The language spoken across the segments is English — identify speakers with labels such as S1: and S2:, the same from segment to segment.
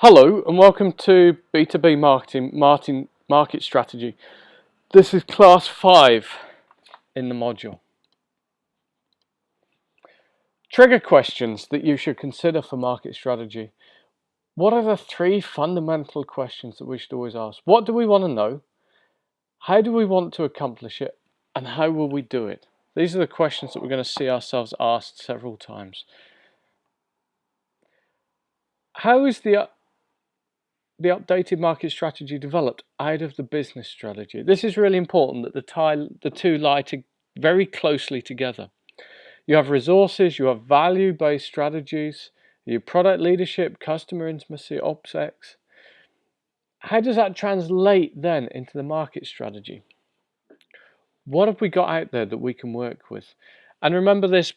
S1: Hello and welcome to B2B market strategy. This is class 5 in the module. Trigger questions that you should consider for market strategy. What are the 3 fundamental questions that we should always ask? What do we want to know? How do we want to accomplish it? And how will we do it? These are the questions that we're going to see ourselves asked several times. How is the updated market strategy developed out of the business strategy? This is really important that the two lie very closely together. You have resources, you have value-based strategies, your product leadership, customer intimacy, OpEx. How does that translate then into the market strategy? What have we got out there that we can work with? And remember this,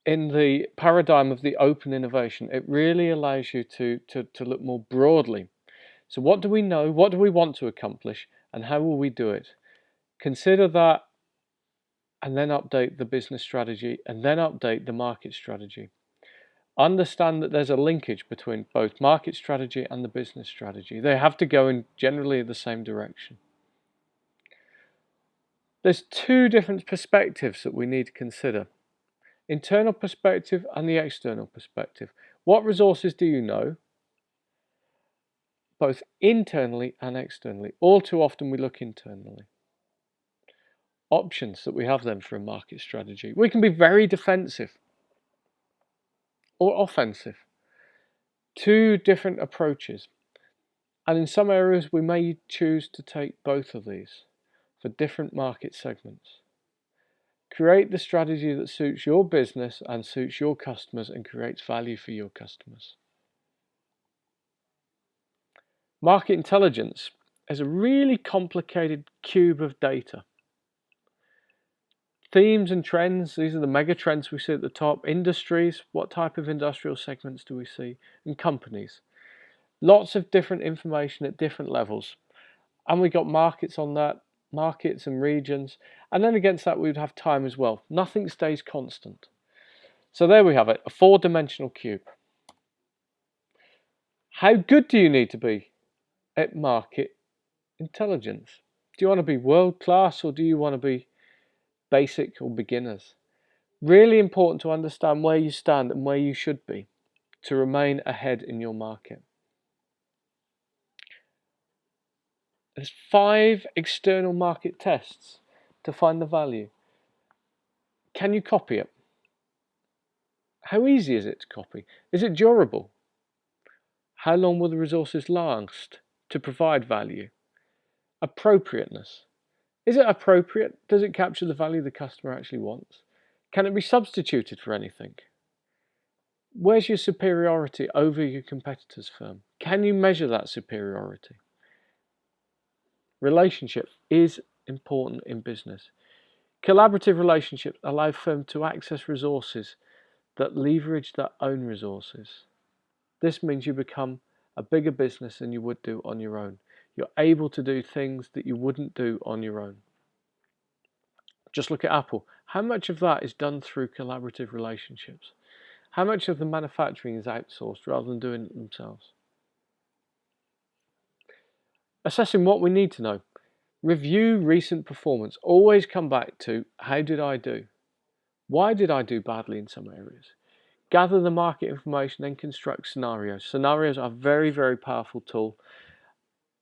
S1: in the paradigm of the open innovation, it really allows you to look more broadly. So what do we know, what do we want to accomplish, and how will we do it? Consider that, and then update the business strategy, and then update the market strategy. Understand that there's a linkage between both market strategy and the business strategy. They have to go in generally the same direction. There's 2 different perspectives that we need to consider. Internal perspective and the external perspective. What resources do you know? Both internally and externally. All too often we look internally. Options that we have then for a market strategy. We can be very defensive or offensive. 2 different approaches. And in some areas we may choose to take both of these for different market segments. Create the strategy that suits your business and suits your customers and creates value for your customers. Market intelligence is a really complicated cube of data. Themes and trends, these are the mega trends we see at the top. Industries, what type of industrial segments do we see? And companies. Lots of different information at different levels. And we got markets on that, markets and regions. And then against that we would have time as well. Nothing stays constant. So there we have it, a 4-dimensional cube. How good do you need to be at market intelligence? Do you want to be world class or do you want to be basic or beginners? Really important to understand where you stand and where you should be to remain ahead in your market. There's 5 external market tests to find the value. Can you copy it? How easy is it to copy? Is it durable? How long will the resources last to provide value? Appropriateness. Is it appropriate? Does it capture the value the customer actually wants? Can it be substituted for anything? Where's your superiority over your competitor's firm? Can you measure that superiority? Relationship is important in business. Collaborative relationships allow firms to access resources that leverage their own resources. This means you become a bigger business than you would do on your own. You're able to do things that you wouldn't do on your own. Just look at Apple. How much of that is done through collaborative relationships? How much of the manufacturing is outsourced rather than doing it themselves? Assessing what we need to know. Review recent performance. Always come back to, how did I do? Why did I do badly in some areas? Gather the market information, then construct scenarios. Scenarios are a very, very powerful tool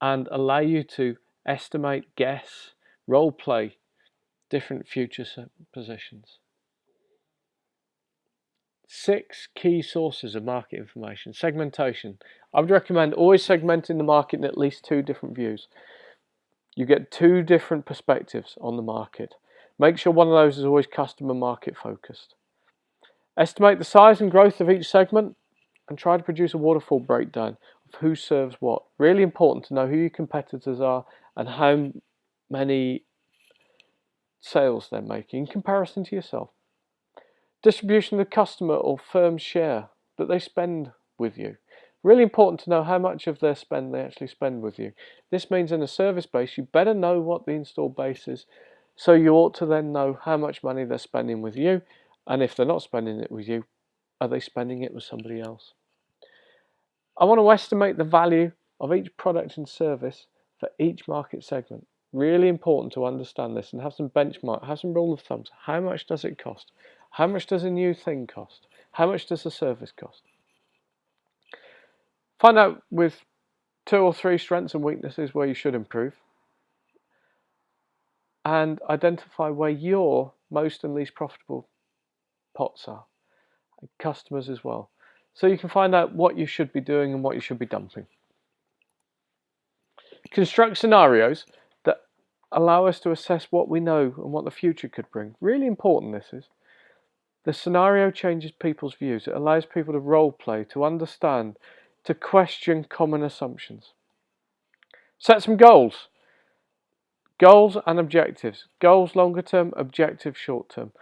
S1: and allow you to estimate, guess, role play different future positions. 6 key sources of market information. Segmentation. I would recommend always segmenting the market in at least 2 different views. You get 2 different perspectives on the market. Make sure one of those is always customer market focused. Estimate the size and growth of each segment and try to produce a waterfall breakdown of who serves what. Really important to know who your competitors are and how many sales they're making in comparison to yourself. Distribution of the customer or firm share that they spend with you. Really important to know how much of their spend they actually spend with you. This means in a service base you better know what the installed base is, so you ought to then know how much money they're spending with you, and if they're not spending it with you, are they spending it with somebody else? I want to estimate the value of each product and service for each market segment. Really important to understand this and have some benchmark, have some rule of thumbs. How much does it cost? How much does a new thing cost? How much does a service cost? Find out with 2 or 3 strengths and weaknesses where you should improve, and identify where your most and least profitable pots are, and customers as well, so you can find out what you should be doing and what you should be dumping. Construct scenarios that allow us to assess what we know and what the future could bring. Really important this is. The scenario changes people's views. It allows people to role play, to understand, to question common assumptions. Set some goals. Goals and objectives. Goals longer term, objectives short term.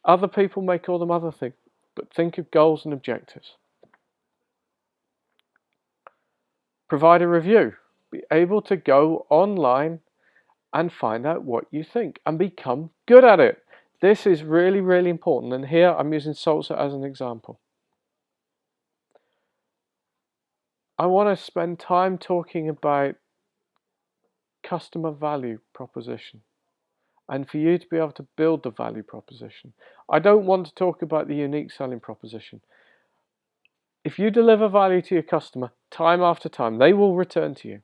S1: Other people may call them other things, but think of goals and objectives. Provide a review. Be able to go online and find out what you think and become good at it. This is really, really important, and here I'm using Sulzer as an example. I want to spend time talking about customer value proposition and for you to be able to build the value proposition. I don't want to talk about the unique selling proposition. If you deliver value to your customer time after time, they will return to you.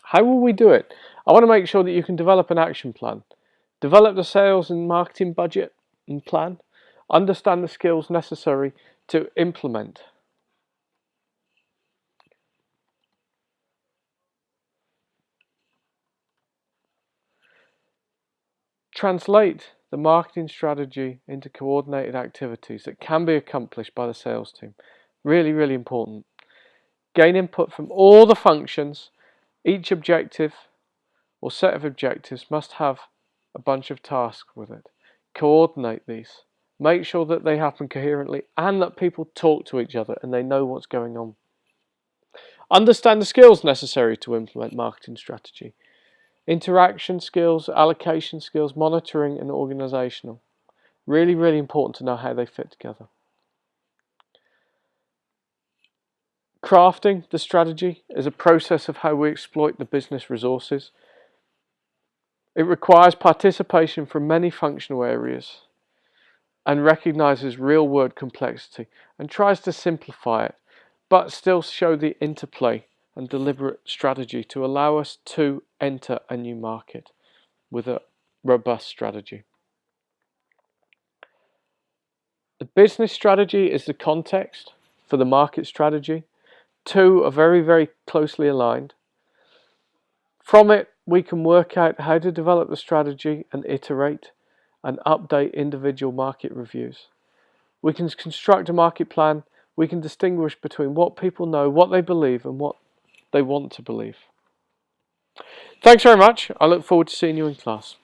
S1: How will we do it? I want to make sure that you can develop an action plan. Develop the sales and marketing budget and plan. Understand the skills necessary to implement. Translate the marketing strategy into coordinated activities that can be accomplished by the sales team. Really, really important. Gain input from all the functions. Each objective or set of objectives must have a bunch of tasks with it. Coordinate these. Make sure that they happen coherently and that people talk to each other and they know what's going on. Understand the skills necessary to implement marketing strategy. Interaction skills, allocation skills, monitoring and organisational. Really, really important to know how they fit together. Crafting the strategy is a process of how we exploit the business resources. It requires participation from many functional areas and recognises real-world complexity and tries to simplify it, but still show the interplay and deliberate strategy to allow us to enter a new market with a robust strategy. The business strategy is the context for the market strategy. Two are very, very closely aligned. From it, we can work out how to develop the strategy and iterate and update individual market reviews. We can construct a market plan. We can distinguish between what people know, what they believe, and what they want to believe. Thanks very much. I look forward to seeing you in class.